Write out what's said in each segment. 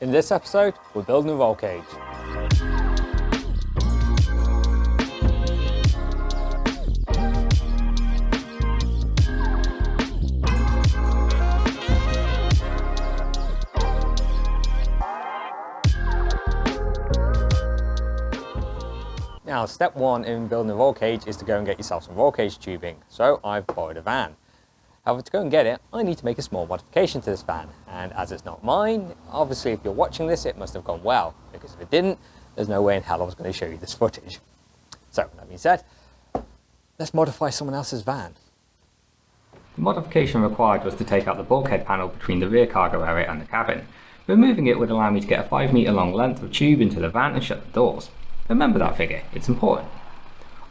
In this episode, we're building a roll cage. Now, step one in building a roll cage is to go and get yourself some roll cage tubing. So I've borrowed a van. However, to go and get it, I need to make a small modification to this van. And as it's not mine, obviously if you're watching this, it must have gone well. Because if it didn't, there's no way in hell I was going to show you this footage. So, that being said, let's modify someone else's van. The modification required was to take out the bulkhead panel between the rear cargo area and the cabin. Removing it would allow me to get a 5 metre long length of tube into the van and shut the doors. Remember that figure, it's important.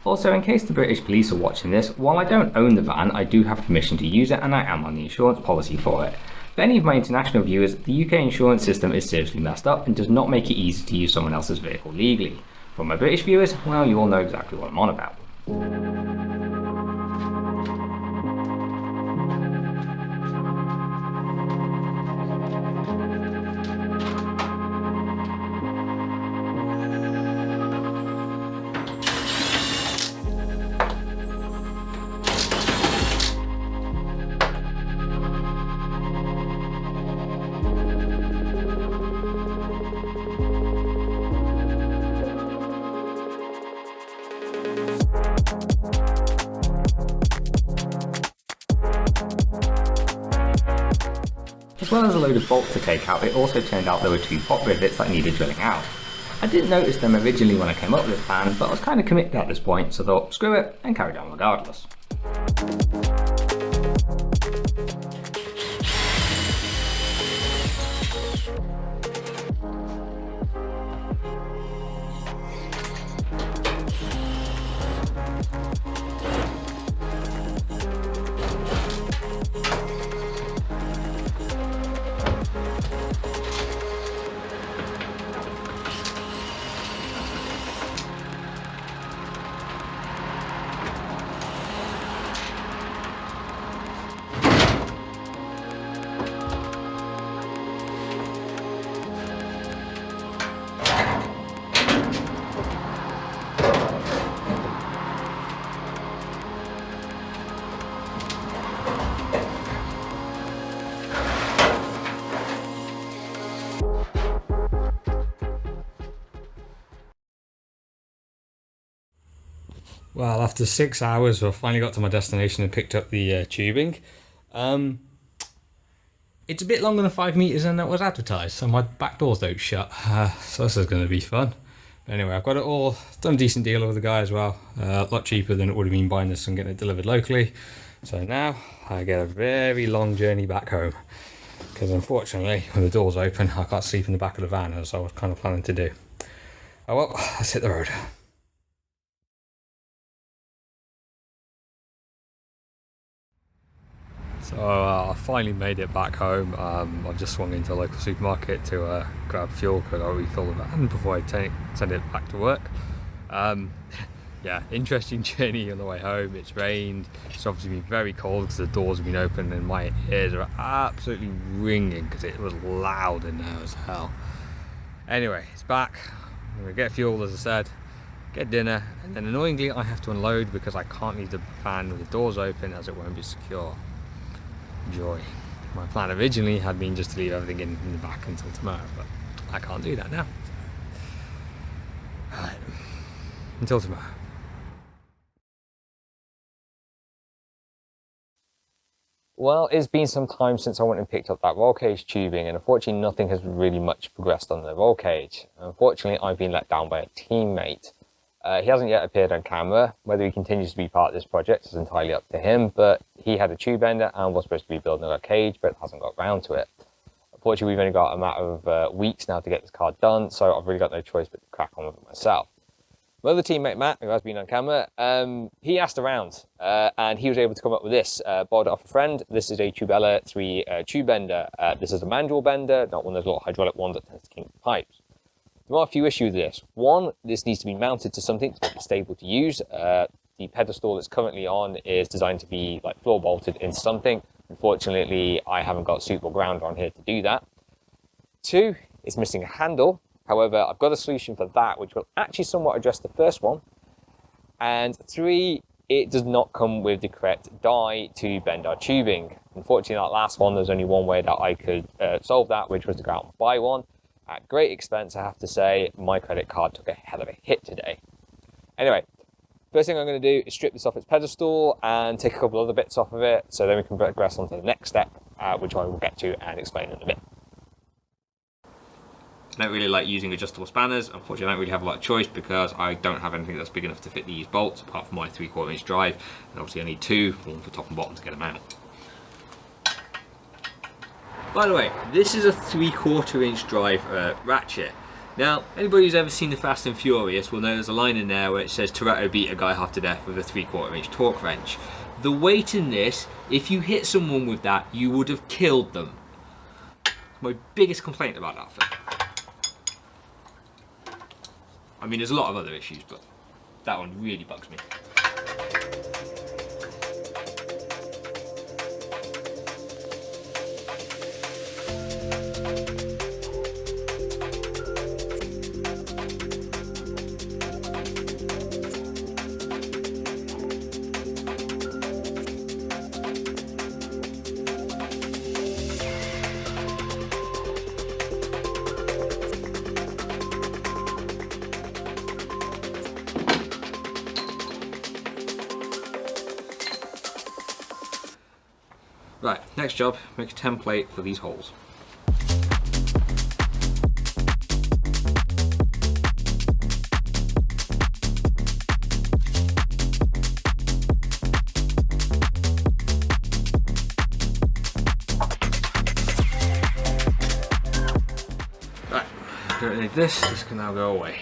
Also, in case the British police are watching this, while I don't own the van, I do have permission to use it and I am on the insurance policy for it. For any of my international viewers, the UK insurance system is seriously messed up and does not make it easy to use someone else's vehicle legally. For my British viewers, well, you all know exactly what I'm on about. As well as a load of bolts to take out, it also turned out there were 2 pop rivets that needed drilling out. I didn't notice them originally when I came up with this plan, but I was kind of committed at this point, so I thought screw it and carried on regardless. Well, after 6 hours, I finally got to my destination and picked up the tubing. It's a bit longer than 5 metres than it was advertised, so my back doors don't shut. So this is going to be fun. But anyway, I've got it all, done a decent deal with the guy as well. A lot cheaper than it would have been buying this and getting it delivered locally. So now I get a very long journey back home. Because unfortunately, when the door's open, I can't sleep in the back of the van as I was kind of planning to do. Oh well, let's hit the road. So I finally made it back home. I've just swung into a local supermarket to grab fuel because I'll refill the van before I send it back to work. Yeah, interesting journey on the way home. It's rained, it's obviously been very cold because the doors have been open and my ears are absolutely ringing because it was loud in there as hell. Anyway, it's back. I'm gonna get fuel, as I said, get dinner, and then annoyingly I have to unload because I can't leave the van with the doors open as it won't be secure. Joy. My plan originally had been just to leave everything in the back until tomorrow, but I can't do that now. Alright, until tomorrow. Well, it's been some time since I went and picked up that roll cage tubing, and unfortunately nothing has really much progressed on the roll cage. Unfortunately, I've been let down by a teammate. He hasn't yet appeared on camera. Whether he continues to be part of this project is entirely up to him, but he had a tube ender and was supposed to be building a cage, but hasn't got round to it. Unfortunately, we've only got a matter of weeks now to get this car done, so I've really got no choice but to crack on with it myself. My other teammate, Matt, who has been on camera, he asked around, and he was able to come up with this. Borrowed it off a friend. This is a Tubella 3 tube bender. This is a manual bender, not one of those little hydraulic ones that tends to kink the pipes. There are a few issues with this. One, this needs to be mounted to something to make it stable to use. The pedestal it's currently on is designed to be like floor bolted into something. Unfortunately, I haven't got suitable ground on here to do that. Two, It's missing a handle. However, I've got a solution for that, which will actually somewhat address the first one. And 3, it does not come with the correct die to bend our tubing. Unfortunately, that last one, there's only one way that I could solve that, which was to go out and buy one. At great expense, I have to say. My credit card took a hell of a hit today. Anyway, first thing I'm going to do is strip this off its pedestal and take a couple other bits off of it, so then we can progress on to the next step, which I will get to and explain in a bit. I don't really like using adjustable spanners. Unfortunately, I don't really have a lot of choice because I don't have anything that's big enough to fit these bolts, apart from my 3/4 inch drive, and obviously I need 2, one for top and bottom, to get them out. By the way, this is a 3/4 inch drive ratchet. Now, anybody who's ever seen the Fast and Furious will know there's a line in there where it says Toretto beat a guy half to death with a 3/4 inch torque wrench. The weight in this, if you hit someone with that, you would have killed them. My biggest complaint about that thing. I mean, there's a lot of other issues, but that one really bugs me. Right, next job, make a template for these holes. Right, don't need this can now go away.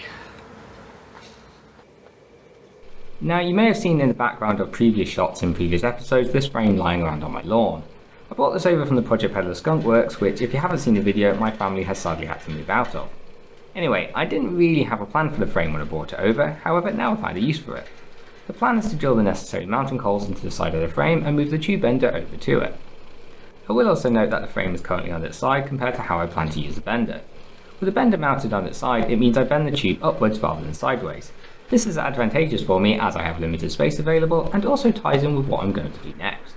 Now, you may have seen in the background of previous shots in previous episodes this frame lying around on my lawn. I brought this over from the Project Peddlers Skunk Works, which, if you haven't seen the video, my family has sadly had to move out of. Anyway, I didn't really have a plan for the frame when I brought it over, however now I find a use for it. The plan is to drill the necessary mounting holes into the side of the frame and move the tube bender over to it. I will also note that the frame is currently on its side compared to how I plan to use the bender. With the bender mounted on its side, it means I bend the tube upwards rather than sideways. This is advantageous for me as I have limited space available, and also ties in with what I'm going to do next.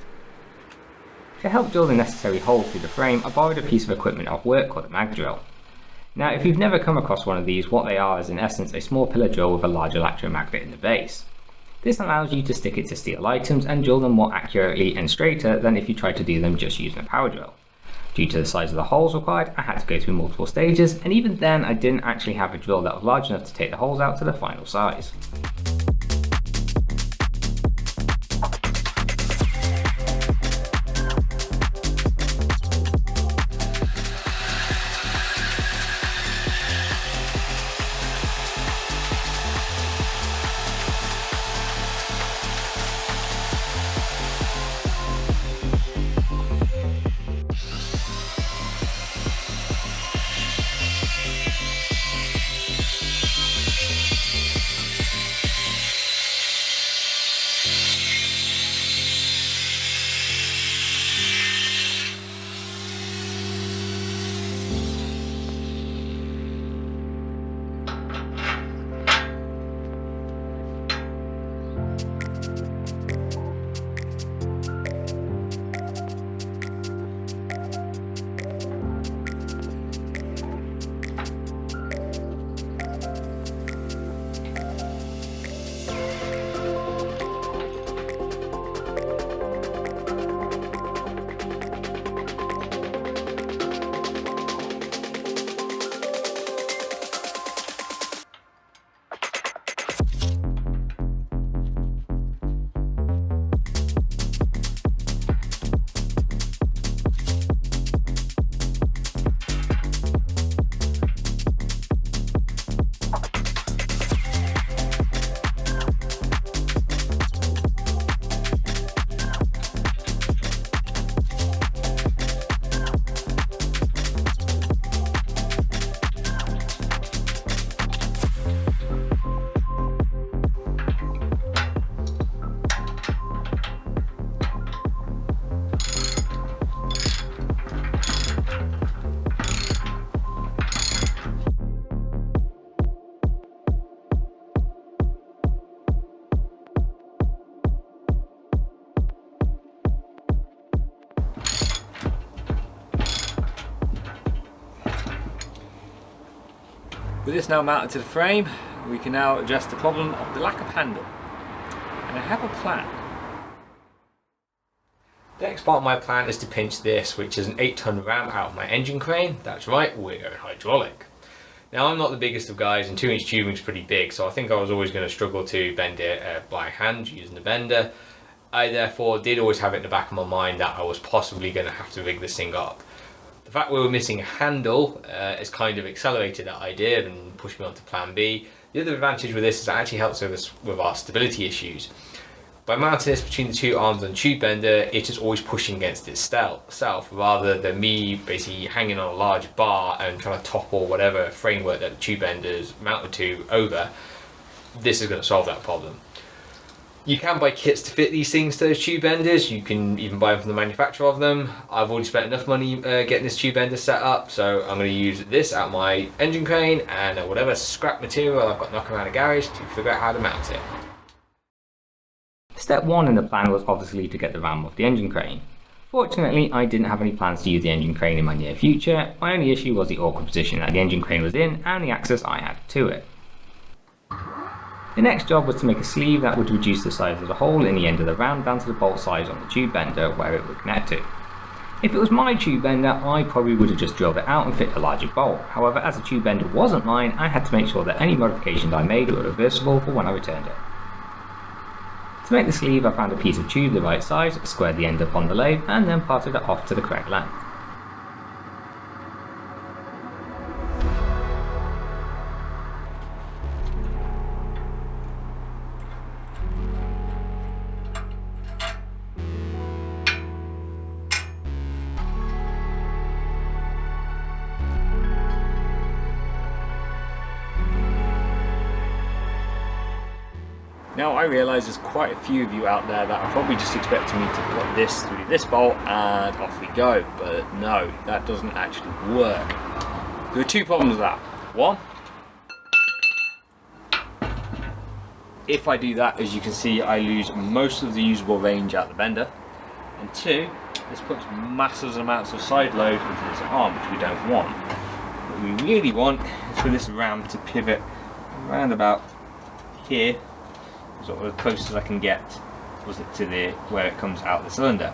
To help drill the necessary holes through the frame, I borrowed a piece of equipment off work called a mag drill. Now, if you've never come across one of these, what they are is in essence a small pillar drill with a large electromagnet in the base. This allows you to stick it to steel items and drill them more accurately and straighter than if you tried to do them just using a power drill. Due to the size of the holes required, I had to go through multiple stages, and even then I didn't actually have a drill that was large enough to take the holes out to the final size. With this now mounted to the frame, we can now address the problem of the lack of handle. And I have a plan. The next part of my plan is to pinch this, which is an 8-ton ram out of my engine crane. That's right, we're going hydraulic. Now I'm not the biggest of guys and 2-inch tubing is pretty big, so I think I was always going to struggle to bend it by hand using the bender. I therefore did always have it in the back of my mind that I was possibly going to have to rig this thing up. The fact we were missing a handle has kind of accelerated that idea and pushed me on to plan B. The other advantage with this is it actually helps us with our stability issues. By mounting this between the two arms and tube bender, it is always pushing against itself rather than me basically hanging on a large bar and trying to topple whatever framework that the tube bender is mounted to over. This is going to solve that problem. You can buy kits to fit these things to those tube benders. You can even buy them from the manufacturer of them. I've already spent enough money getting this tube bender set up, so I'm going to use this out of my engine crane and whatever scrap material I've got knocking around the garage to figure out how to mount it. Step 1 in the plan was obviously to get the ram off the engine crane. Fortunately, I didn't have any plans to use the engine crane in my near future. My only issue was the awkward position that the engine crane was in and the access I had to it. The next job was to make a sleeve that would reduce the size of the hole in the end of the ram down to the bolt size on the tube bender where it would connect to. If it was my tube bender, I probably would have just drilled it out and fit a larger bolt. However, as the tube bender wasn't mine, I had to make sure that any modifications I made were reversible for when I returned it. To make the sleeve, I found a piece of tube the right size, squared the end up on the lathe, and then parted it off to the correct length. Now I realise there's quite a few of you out there that are probably just expecting me to put this through this bolt and off we go, but no, that doesn't actually work. There are two problems with that. One, if I do that, as you can see, I lose most of the usable range out the bender, and two, this puts massive amounts of side load into this arm, which we don't want. What we really want is for this ram to pivot around about here, sort of as close as I can get to where it comes out the cylinder.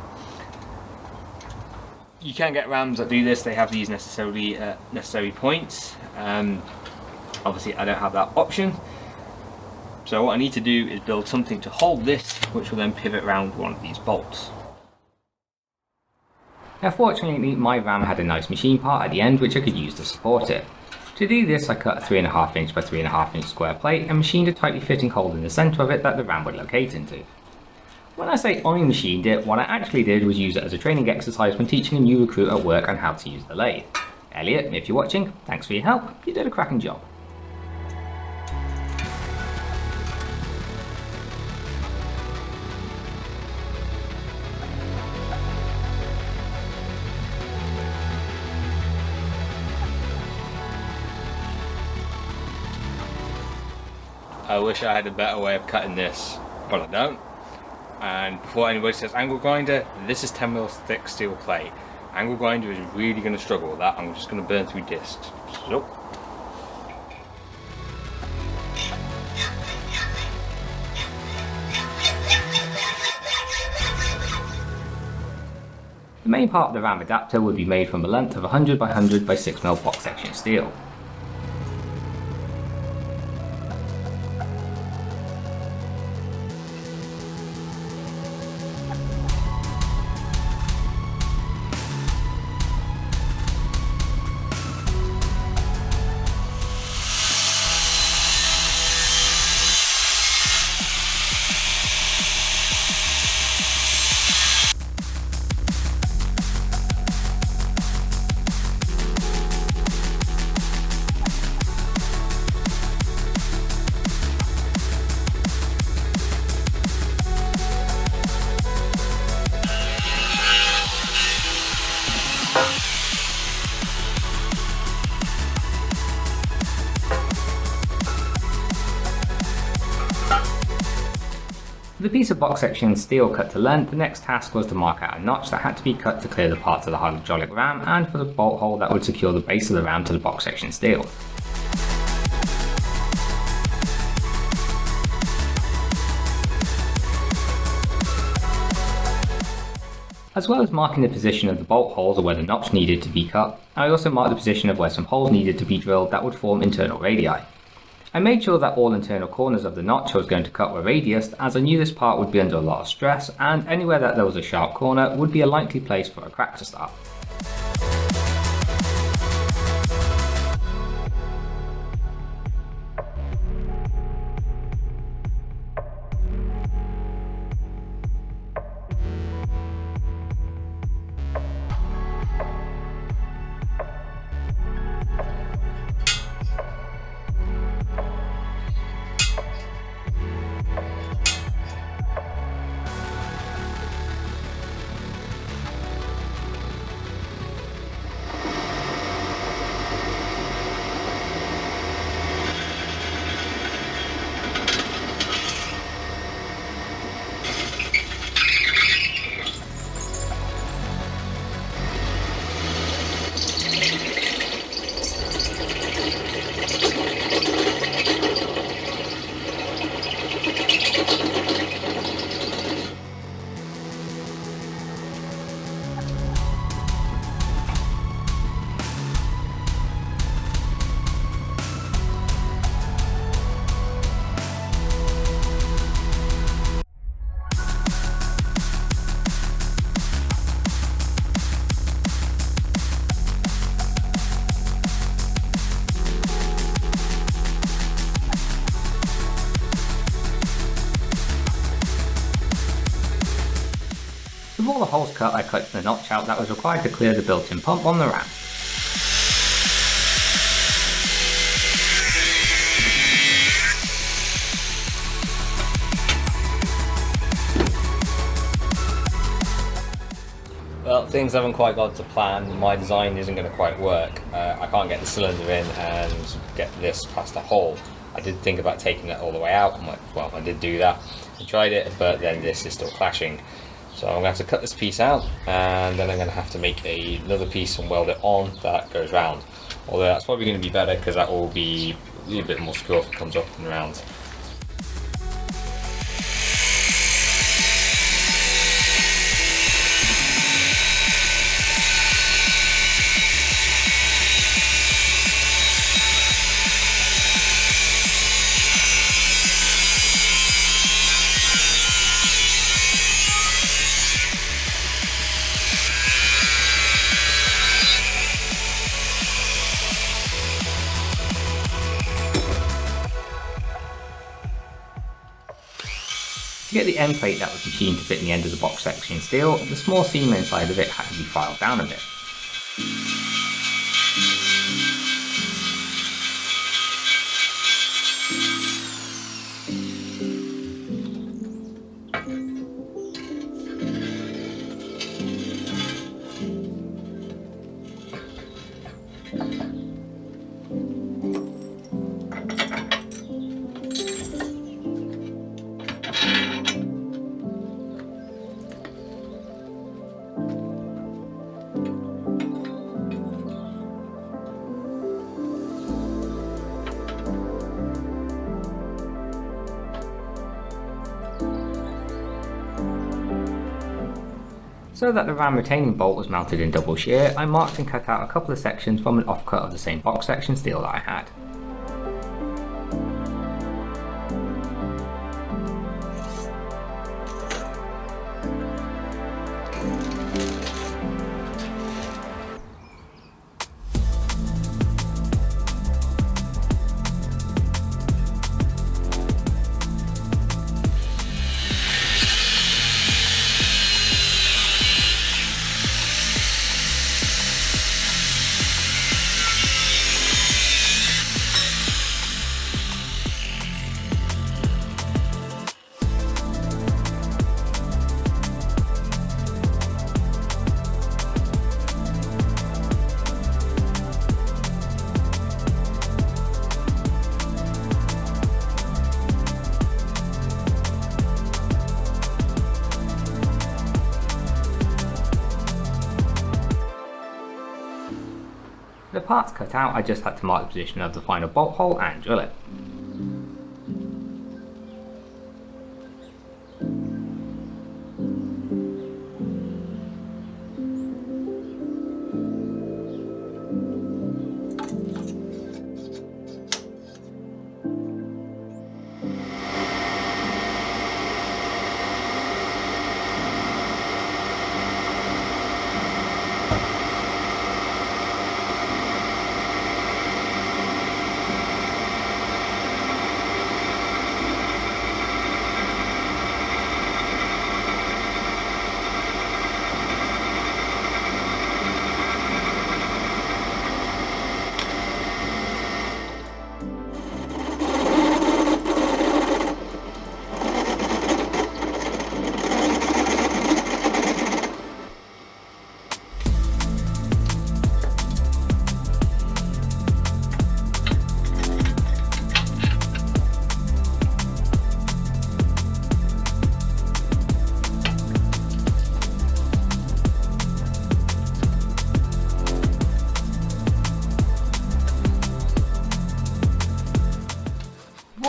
You can get rams that do this, they have these necessary points. Obviously I don't have that option, so what I need to do is build something to hold this, which will then pivot around one of these bolts. Now fortunately my ram had a nice machine part at the end which I could use to support it. To do this, I cut a 3.5 inch by 3.5 inch square plate and machined a tightly fitting hole in the centre of it that the ram would locate into. When I say I machined it, what I actually did was use it as a training exercise when teaching a new recruit at work on how to use the lathe. Elliot, if you're watching, thanks for your help, you did a cracking job. I wish I had a better way of cutting this, but I don't. And before anybody says angle grinder, this is 10mm thick steel plate. Angle grinder is really going to struggle with that. I'm just going to burn through discs. So. The main part of the ram adapter would be made from a length of 100 by 100 by 6mm box section steel. With a piece of box section steel cut to length, the next task was to mark out a notch that had to be cut to clear the parts of the hydraulic ram and for the bolt hole that would secure the base of the ram to the box section steel. As well as marking the position of the bolt holes or where the notch needed to be cut, I also marked the position of where some holes needed to be drilled that would form internal radii. I made sure that all internal corners of the notch I was going to cut were radiused, as I knew this part would be under a lot of stress, and anywhere that there was a sharp corner would be a likely place for a crack to start. With all the holes cut, I cut the notch out that was required to clear the built-in pump on the ram. Well, things haven't quite gone to plan. My design isn't going to quite work. I can't get the cylinder in and get this past the hole. I did think about taking it all the way out. Well, I did do that. I tried it, but then this is still clashing. So I'm going to have to cut this piece out, and then I'm going to have to make another piece and weld it on that goes round. Although that's probably going to be better because that will be a little bit more secure if it comes up and around. To get the end plate that was machined to fit in the end of the box section steel, the small seam inside of it had to be filed down a bit. So that the ram retaining bolt was mounted in double shear, I marked and cut out a couple of sections from an offcut of the same box section steel that I had. The parts cut out, I just had to mark the position of the final bolt hole and drill it.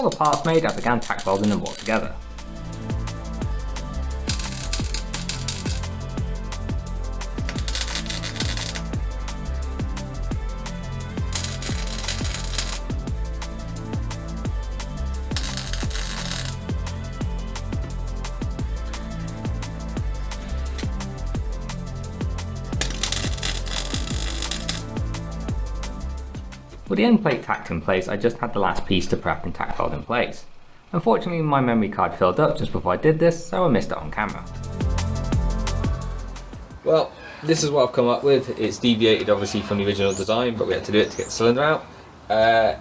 all the parts made, I began tack welding them all together. With the end plate tacked in place, I just had the last piece to prep and tack weld in place. Unfortunately, my memory card filled up just before I did this, so I missed it on camera. Well, this is what I've come up with. It's deviated obviously from the original design, but we had to do it to get the cylinder out.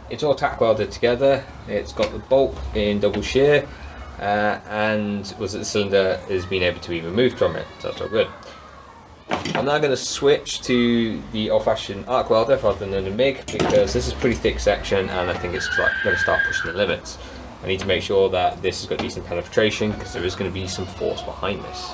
It's all tack welded together. It's got the bolt in double shear, and the cylinder has been able to be removed from it, so that's all good. I'm now going to switch to the old-fashioned arc welder rather than the MIG, because this is a pretty thick section and I think it's going to start pushing the limits. I need to make sure that this has got decent penetration because there is going to be some force behind this.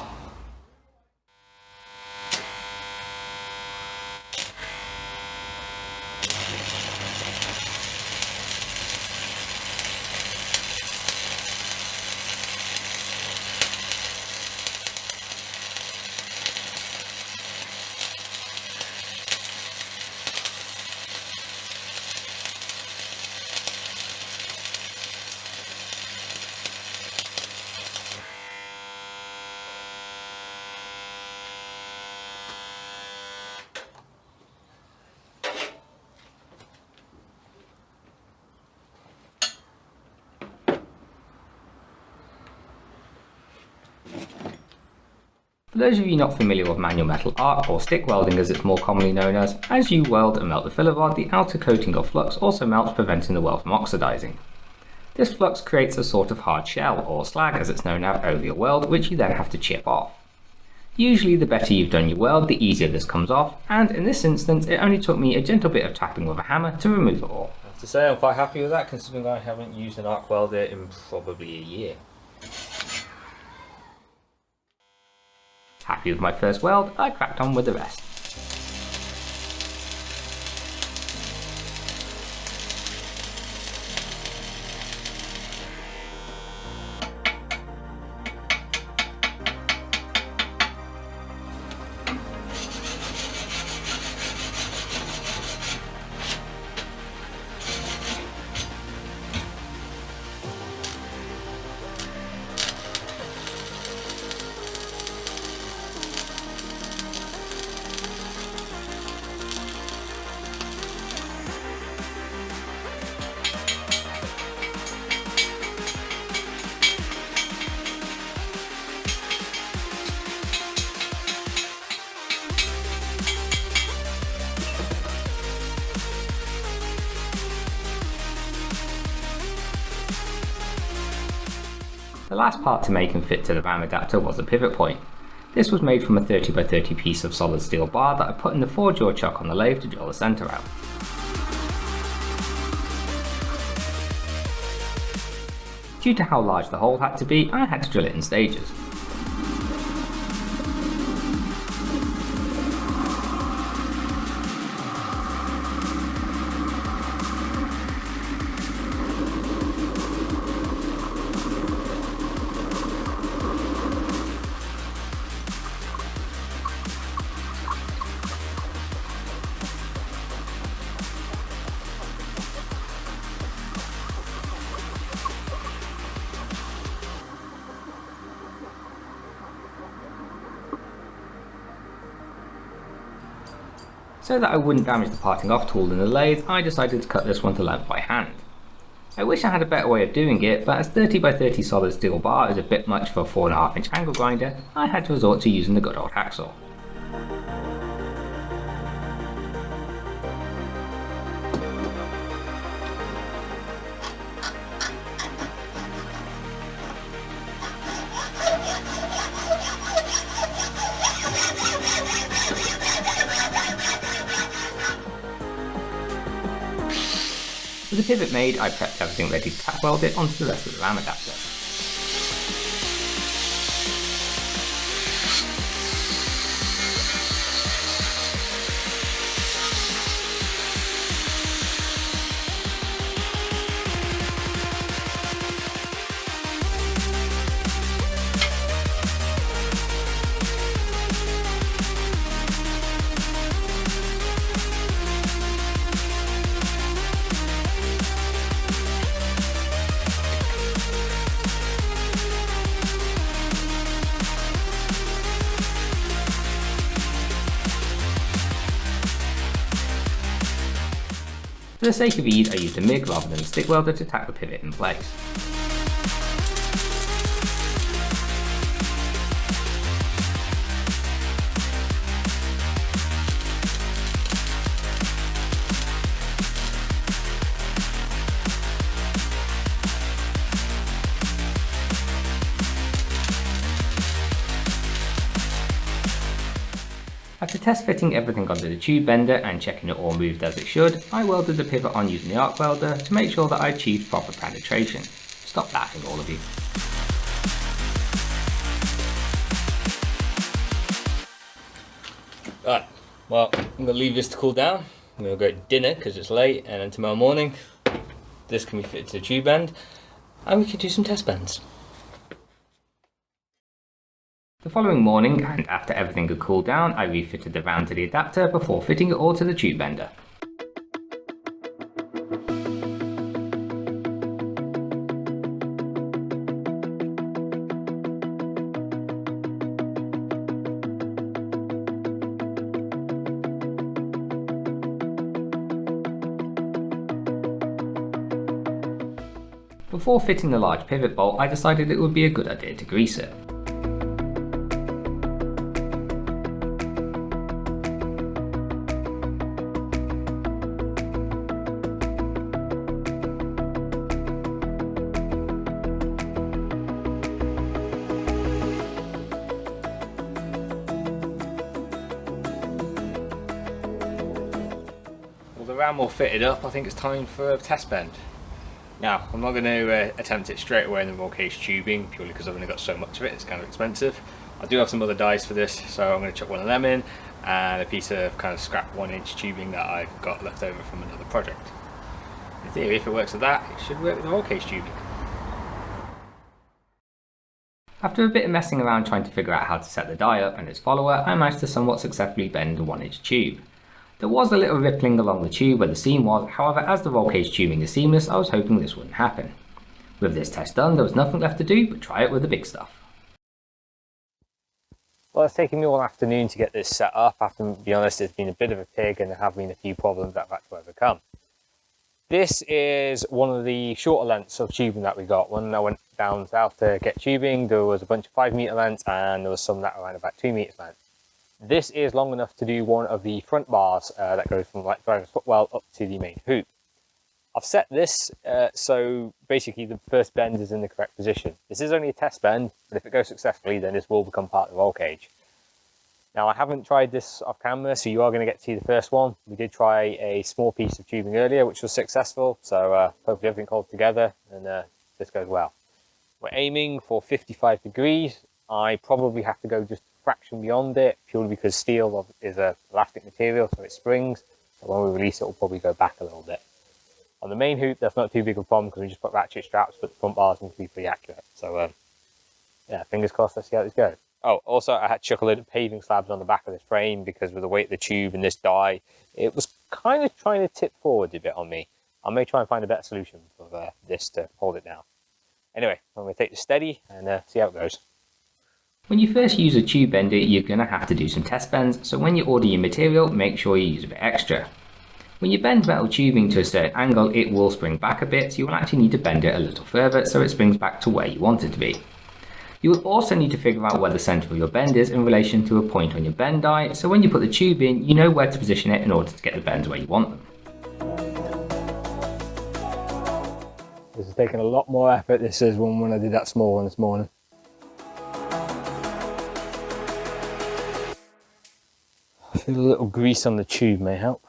For those of you not familiar with manual metal arc, or stick welding as it's more commonly known as you weld and melt the filler rod, the outer coating of flux also melts, preventing the weld from oxidizing. This flux creates a sort of hard shell, or slag as it's known out over your weld, which you then have to chip off. Usually the better you've done your weld, the easier this comes off, and in this instance it only took me a gentle bit of tapping with a hammer to remove it all. I have to say I'm quite happy with that, considering I haven't used an arc welder in probably a year. Happy with my first weld, I cracked on with the rest. The last part to make and fit to the RAM adapter was the pivot point. This was made from a 30x30 piece of solid steel bar that I put in the 4-jaw chuck on the lathe to drill the centre out. Due to how large the hole had to be, I had to drill it in stages. So that I wouldn't damage the parting off tool in the lathe, I decided to cut this one to length by hand. I wish I had a better way of doing it, but as 30x30 solid steel bar is a bit much for a 4.5-inch angle grinder, I had to resort to using the good old hacksaw. With the pivot made, I prepped everything ready to tack weld it onto the rest of the RAM adapter. For the sake of ease, I used a MIG rather than a stick welder to tack the pivot in place. After test fitting everything onto the tube bender and checking it all moved as it should, I welded the pivot on using the arc welder to make sure that I achieved proper penetration. Stop laughing, all of you. Right, well, I'm going to leave this to cool down. I'm going to go to dinner because it's late, and then tomorrow morning this can be fitted to the tube end and we can do some test bends. The following morning, and after everything had cooled down, I refitted the round to the adapter before fitting it all to the tube bender. Before fitting the large pivot bolt, I decided it would be a good idea to grease it. Well, the ram all fitted up, I think it's time for a test bend. Now, I'm not going to attempt it straight away in the roll cage tubing, purely because I've only got so much of it, it's kind of expensive. I do have some other dies for this, so I'm going to chuck one of them in, and a piece of kind of scrap 1-inch tubing that I've got left over from another project. In theory, if it works with that, it should work with the roll cage tubing. After a bit of messing around trying to figure out how to set the die up and its follower, I managed to somewhat successfully bend the 1-inch tube. There was a little rippling along the tube where the seam was, however as the roll cage tubing is seamless, I was hoping this wouldn't happen. With this test done, there was nothing left to do but try it with the big stuff. Well, it's taken me all afternoon to get this set up. I have to be honest, it's been a bit of a pig and there have been a few problems that I've had to overcome. This is one of the shorter lengths of tubing that we got. When I went down south to get tubing, there was a bunch of 5-metre lengths and there was some that were around about 2 metres length. This is long enough to do one of the front bars that goes from like driver's footwell up to the main hoop. I've set this so basically the first bend is in the correct position. This is only a test bend, but if it goes successfully, then this will become part of the roll cage. Now, I haven't tried this off camera, so you are going to get to see the first one. We did try a small piece of tubing earlier, which was successful, so hopefully everything holds together and this goes well. We're aiming for 55 degrees. I probably have to go just a fraction beyond it, purely because steel is a elastic material, so it springs. So when we release it, it'll probably go back a little bit. On the main hoop, that's not too big of a problem because we just put ratchet straps, but the front bars need to be pretty accurate. So yeah, fingers crossed, let's see how this goes. Oh, also I had to chuck a load of paving slabs on the back of this frame because with the weight of the tube and this die, it was kind of trying to tip forward a bit on me. I may try and find a better solution for this to hold it down. Anyway, I'm going to take this steady and see how it goes. When you first use a tube bender, you're going to have to do some test bends, so when you order your material, make sure you use a bit extra. When you bend metal tubing to a certain angle, it will spring back a bit, so you will actually need to bend it a little further so it springs back to where you want it to be. You will also need to figure out where the centre of your bend is in relation to a point on your bend die, so when you put the tube in, you know where to position it in order to get the bends where you want them. This has taken a lot more effort, this is when I did that small one this morning. I feel a little grease on the tube may help.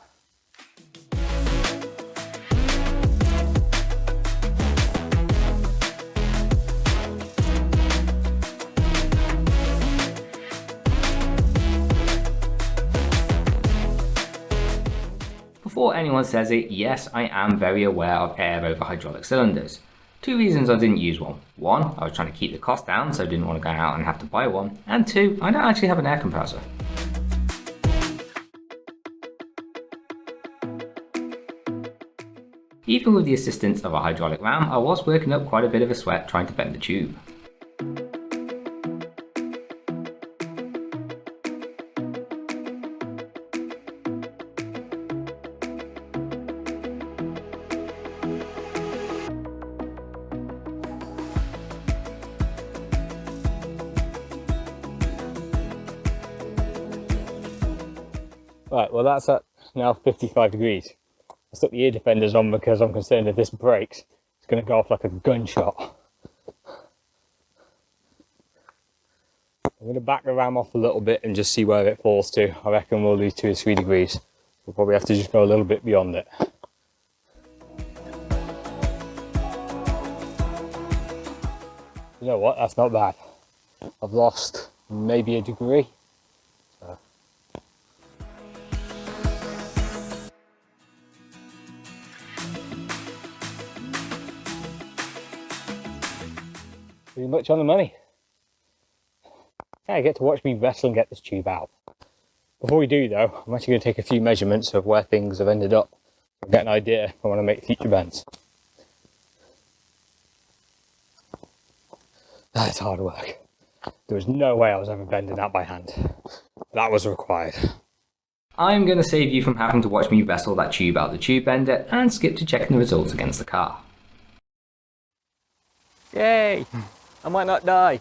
Before anyone says it, yes, I am very aware of air over hydraulic cylinders. 2 reasons I didn't use one. 1, I was trying to keep the cost down, so I didn't want to go out and have to buy one. And 2, I don't actually have an air compressor. Even with the assistance of a hydraulic ram, I was working up quite a bit of a sweat trying to bend the tube. Right, well that's at now 55 degrees. I stuck the ear defenders on because I'm concerned if this breaks, it's going to go off like a gunshot. I'm going to back the ram off a little bit and just see where it falls to. I reckon we'll lose 2 or 3 degrees. We'll probably have to just go a little bit beyond it. You know what, that's not bad. I've lost maybe a degree. So. Pretty much on the money. Yeah, I get to watch me wrestle and get this tube out. Before we do though, I'm actually going to take a few measurements of where things have ended up and get an idea if I want to make future bends. That's hard work. There was no way I was ever bending that by hand. That was required. I'm going to save you from having to watch me wrestle that tube out of the tube bender and skip to checking the results against the car. Yay! I might not die.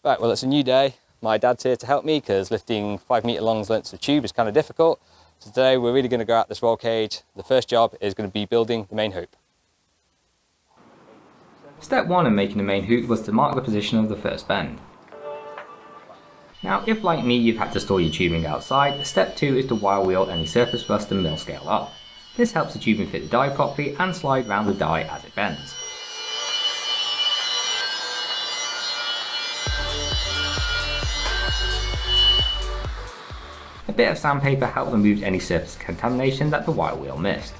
Right, well it's a new day. My dad's here to help me because lifting 5 metre long lengths of tube is kind of difficult. So today we're really going to go out this roll cage. The first job is going to be building the main hoop. Step 1 in making the main hoop was to mark the position of the first bend. Now if like me you've had to store your tubing outside, step 2 is to wire wheel any surface rust and mill scale off. This helps the tubing fit the die properly and slide round the die as it bends. A bit of sandpaper helped remove any surface contamination that the wire wheel missed.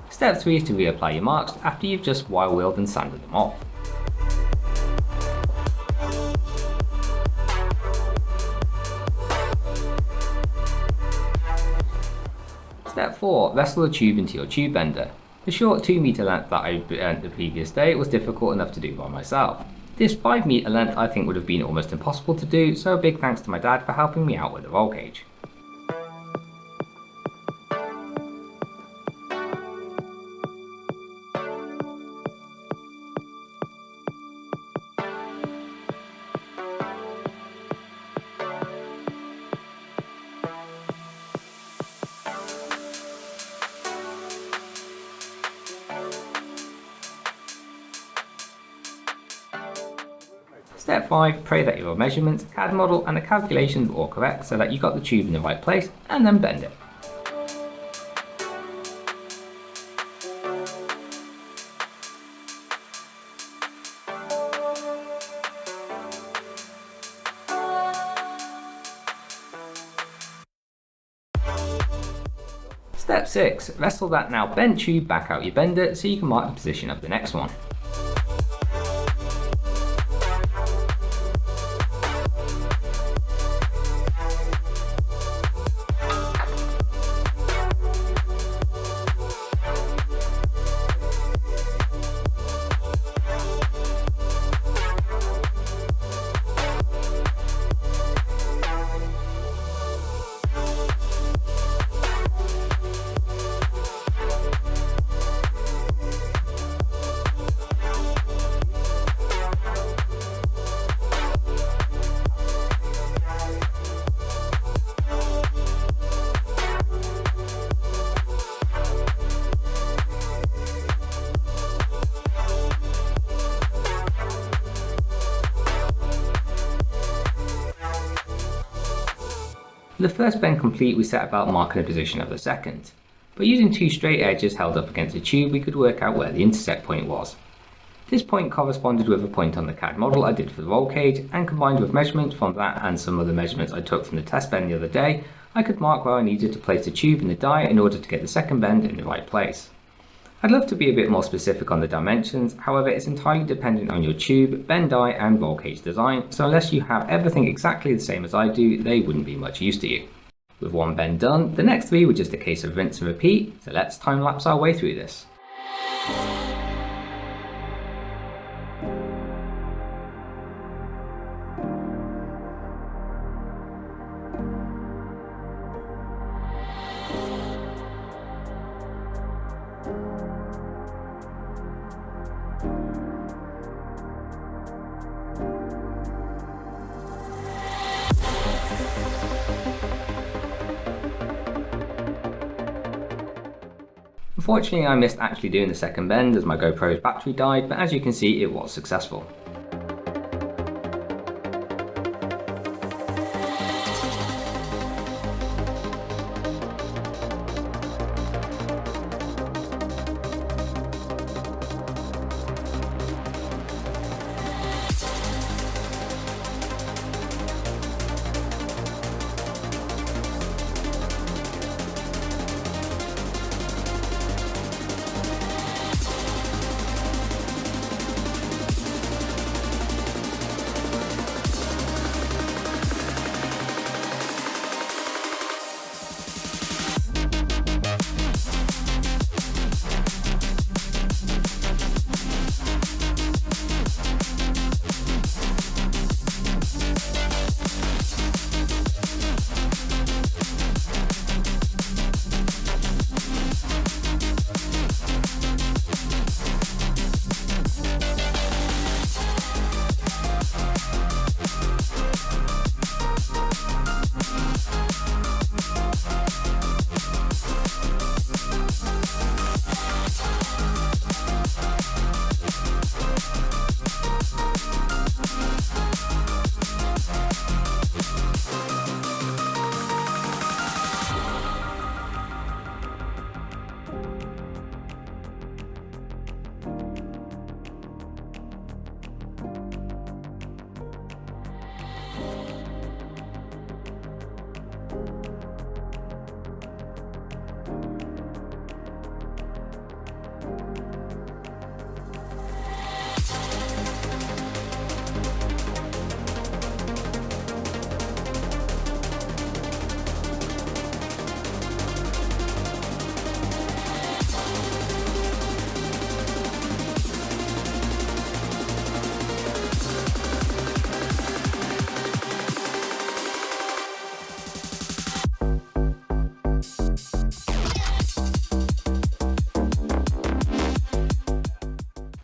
Step 3 is to reapply your marks after you've just wire wheeled and sanded them off. Step 4. Wrestle the tube into your tube bender. The short 2 metre length that I earned the previous day was difficult enough to do by myself. This 5 metre length I think would have been almost impossible to do, so a big thanks to my dad for helping me out with the roll cage. Step 5, pray that your measurements, CAD model and the calculations were all correct so that you got the tube in the right place, and then bend it. Step 6, wrestle that now bent tube back out your bender so you can mark the position of the next one. With the first bend complete, we set about marking the position of the second. But using 2 straight edges held up against the tube, we could work out where the intersect point was. This point corresponded with a point on the CAD model I did for the roll cage, and combined with measurements from that and some other measurements I took from the test bend the other day, I could mark where I needed to place the tube in the die in order to get the second bend in the right place. I'd love to be a bit more specific on the dimensions, however it's entirely dependent on your tube, bend die and roll cage design, so unless you have everything exactly the same as I do, they wouldn't be much use to you. With 1 bend done, the next 3 were just a case of rinse and repeat, so let's time lapse our way through this. Unfortunately, I missed actually doing the second bend as my GoPro's battery died, but as you can see, it was successful.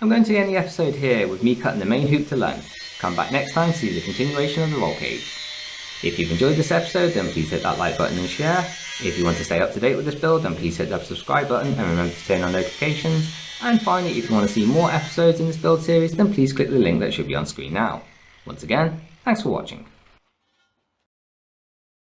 I'm going to end the episode here with me cutting the main hoop to length. Come back next time to see the continuation of the roll cage. If you've enjoyed this episode, then please hit that like button and share. If you want to stay up to date with this build, then please hit that subscribe button and remember to turn on notifications. And finally, if you want to see more episodes in this build series, then please click the link that should be on screen now. Once again, thanks for watching.